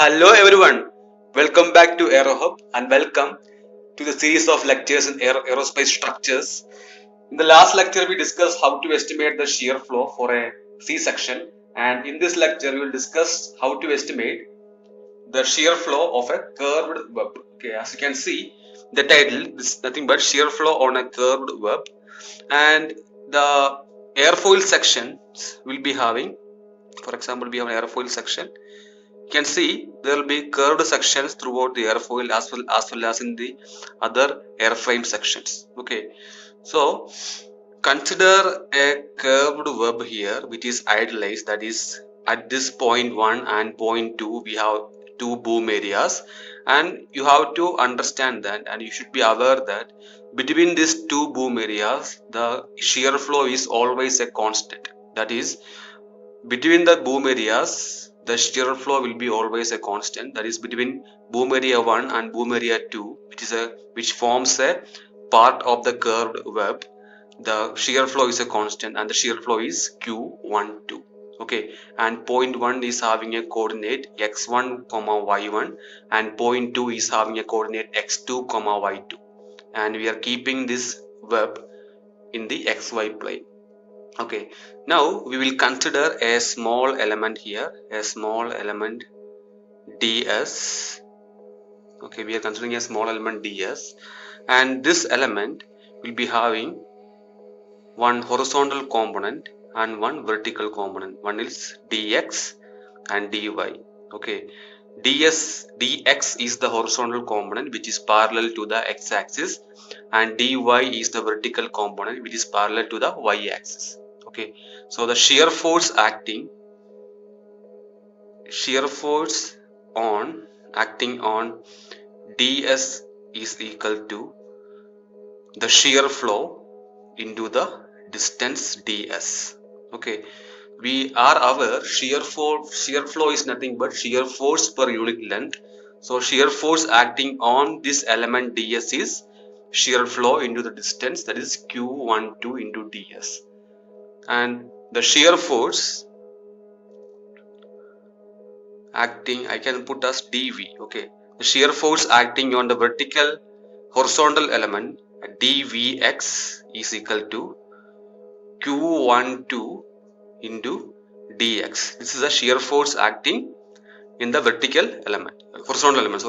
Hello everyone, welcome back to AeroHub and welcome to the series of lectures in aerospace structures. In the last lecture we discussed how to estimate the shear flow for a C-section, and in this lecture we will discuss how to estimate the shear flow of a curved web. Okay, as you can see the title is nothing but shear flow on a curved web, and the airfoil sections will be having, for example, we have an airfoil section. You can see there will be curved sections throughout the airfoil as well as in the other airframe sections. Okay, so consider a curved web here which is idealized, that is at this point 1 and point 2 we have two boom areas, and you have to understand that, and you should be aware that between these two boom areas the shear flow is always a constant. That is, between the boom areas the shear flow will be always a constant. That is, between boom area 1 and boom area 2, which forms a part of the curved web, the shear flow is a constant and the shear flow is q12. Okay, and point 1 is having a coordinate x1 comma y1, and point 2 is having a coordinate x2 comma y2, and we are keeping this web in the xy plane. Okay, now we will consider a small element here, a small element ds. Okay, we are considering a small element ds, and this element will be having one horizontal component and one vertical component. One is dx and dy. Okay, dx is the horizontal component which is parallel to the x-axis, and dy is the vertical component which is parallel to the y-axis. Okay, so the shear force acting on ds is equal to the shear flow into the distance ds. Okay, we are aware shear flow is nothing but shear force per unit length. So shear force acting on this element ds is shear flow into the distance, that is q12 into ds, and the shear force acting I can put as dv. Okay, the shear force acting on the vertical horizontal element dvx is equal to q12 into dx. This is a shear force acting in the horizontal element.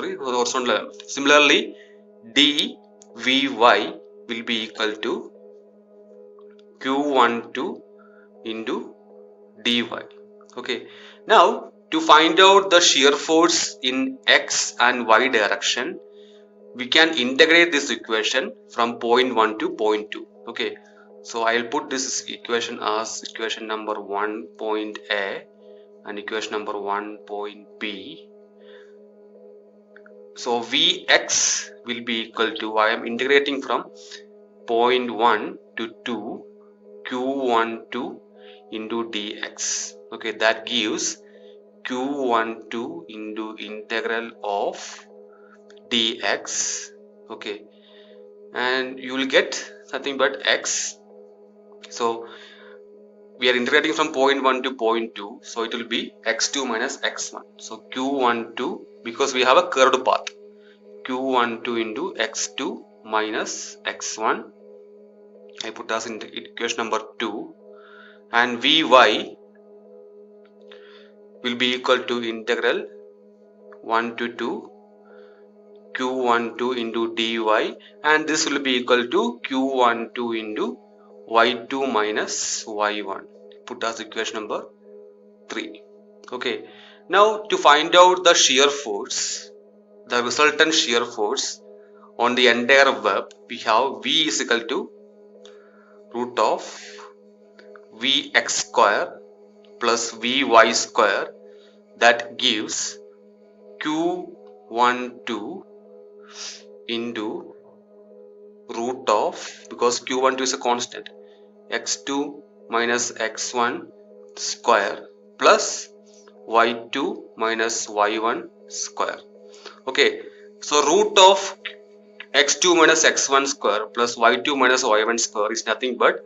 Similarly, dvy will be equal to q12 into dy. Okay, now to find out the shear force in x and y direction, we can integrate this equation from point 1 to point 2. Okay, so I'll put this equation as equation number 1 point A and equation number 1 point B. So Vx will be equal to, I am integrating from point 1 to 2, q12 into dx. Okay, that gives q12 into integral of dx. Okay, and you will get nothing but x. So we are integrating from point 1 to point 2, so it will be x2 minus x1. So q12, because we have a curved path, q12 into x2 minus x1, I put as in equation number 2, and vy will be equal to integral 1 to 2 q12 into dy, and this will be equal to q12 into y2 minus y1, put as equation number 3. Okay, now to find out the shear force, the resultant shear force on the entire web, we have v is equal to root of vx square plus vy square, that gives q12 into root of, because q12 is a constant, x2 minus x1 square plus y2 minus y1 square. Okay, so root of x2 minus x1 square plus y2 minus y1 square is nothing but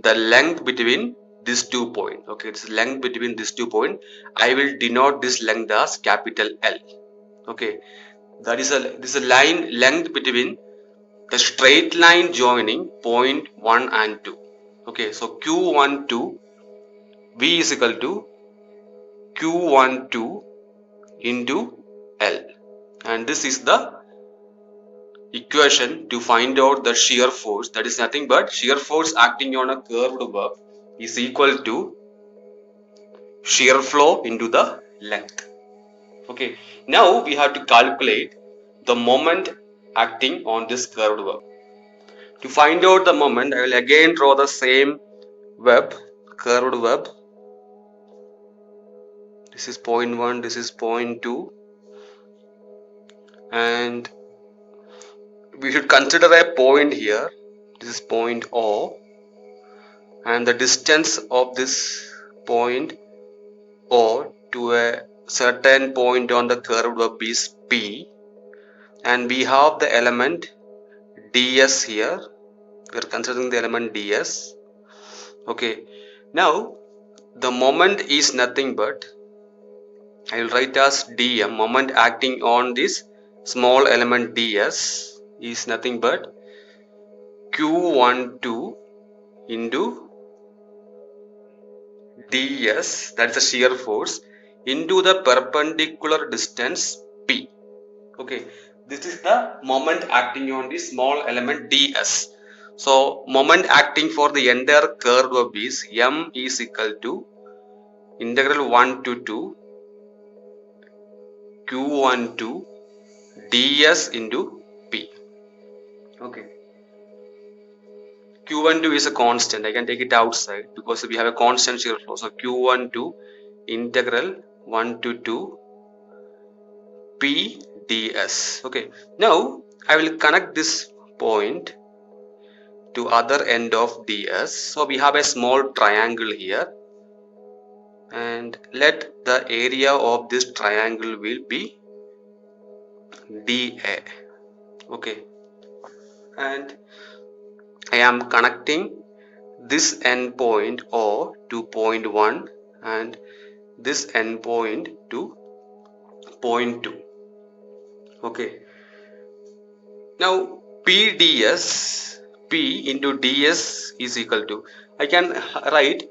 the length between these 2 points. Okay, it's length between these 2 points. I will denote this length as capital L. Okay, that is this is a line length between the straight line joining point 1 and 2. Okay, so Q12 V is equal to Q12 into L, and this is the equation to find out the shear force. That is nothing but shear force acting on a curved web is equal to shear flow into the length. Okay, now we have to calculate the moment acting on this curved web. To find out the moment, I will again draw the same web, curved web. This is point 1, this is point 2, and we should consider a point here. This is point O, and the distance of this point O to a certain point on the curved web is P, and we have the element ds here. We are considering the element ds. Okay, now the moment is nothing but, I will write as dm, moment acting on this small element ds is nothing but q12 into ds, that's the shear force, into the perpendicular distance p. Okay, this is the moment acting on the small element ds. So moment acting for the entire curved web is m is equal to integral 1 to 2 q12 ds into p. Okay, q12 is a constant. I can take it outside because we have a constant shear flow. So q12 integral 1 to 2 p ds. Okay, now I will connect this point to other end of ds. So we have a small triangle here, and let the area of this triangle will be dA. Okay, and I am connecting this end point O to point 1 and this end point to point 2. Okay, now PDS, P into ds is equal to, I can write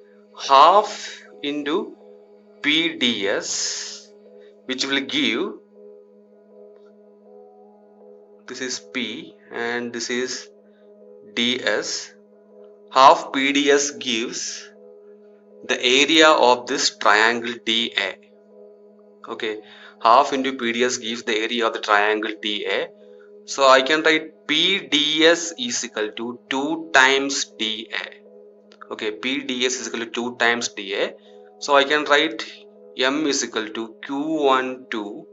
half into PDS, which will give, this is P and this is ds. Half PDS gives the area of this triangle DA. Okay, half into PDS gives the area of the triangle DA. So I can write PDS is equal to 2 times DA. Okay, PDS is equal to 2 times DA. So I can write M is equal to Q12,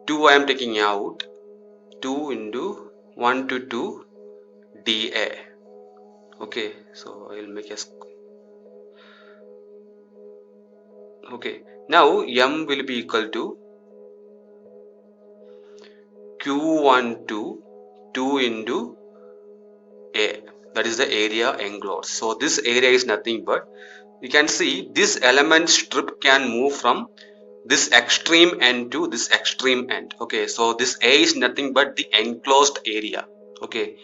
2 I am taking out, 2 into 1 to 2 dA. Okay, so I will make a, okay, now M will be equal to Q12 2 into A, that is the area enclosed. So this area is nothing but, you can see this element strip can move from this extreme end to this extreme end. Okay, so this A is nothing but the enclosed area. Okay,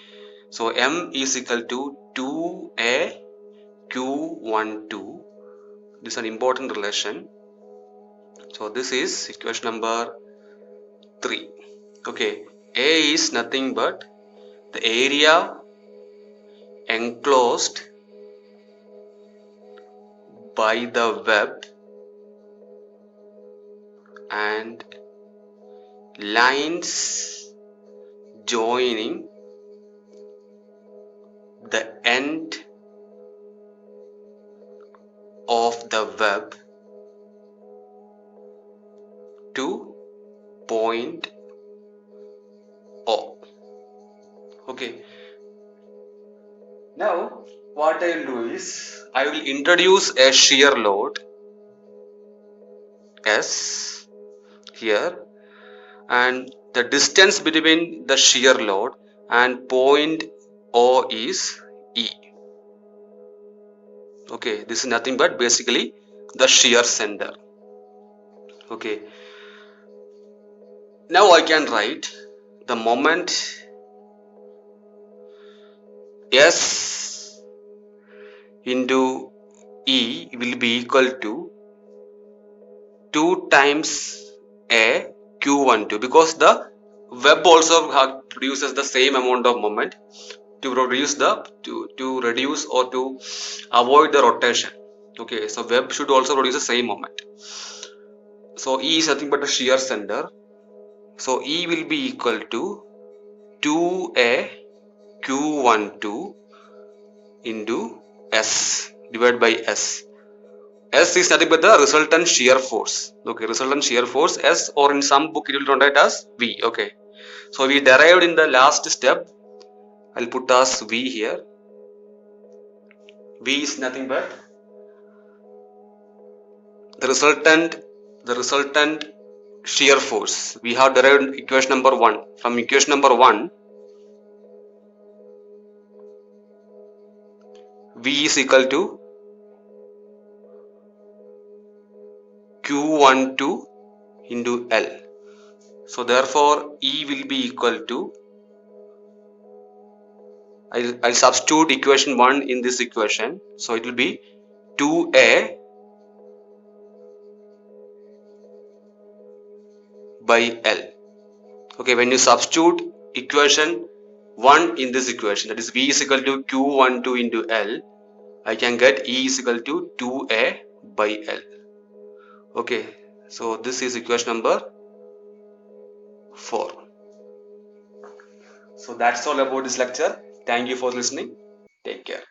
so M is equal to 2A Q12. This is an important relation. So this is equation number 3. Okay, A is nothing but the area enclosed by the web and lines joining the end of the web to point O. Okay, now what I will do is I will introduce a shear load S here, and the distance between the shear load and point O is E. Okay, this is nothing but basically the shear center. Okay, now I can write the moment S into E will be equal to 2 times a Q12, because the web also produces the same amount of moment to reduce or to avoid the rotation. Okay, so web should also produce the same moment. So E is nothing but the shear center. So E will be equal to 2a Q12 into S divided by S. S is nothing but the resultant shear force. Okay, resultant shear force S, or in some book it will denote as V. Okay, so we derived in the last step. I'll put as V here. V is nothing but the resultant shear force. We have derived equation number 1. From equation number 1, V is equal to Q12 into L. So therefore E will be equal to, I'll substitute equation 1 in this equation. So it will be 2a by L. Okay, when you substitute equation 1 in this equation, that is V is equal to Q12 into L, I can get E is equal to 2a by L. Okay, so this is equation number 4. So that's all about this lecture. Thank you for listening. Take care.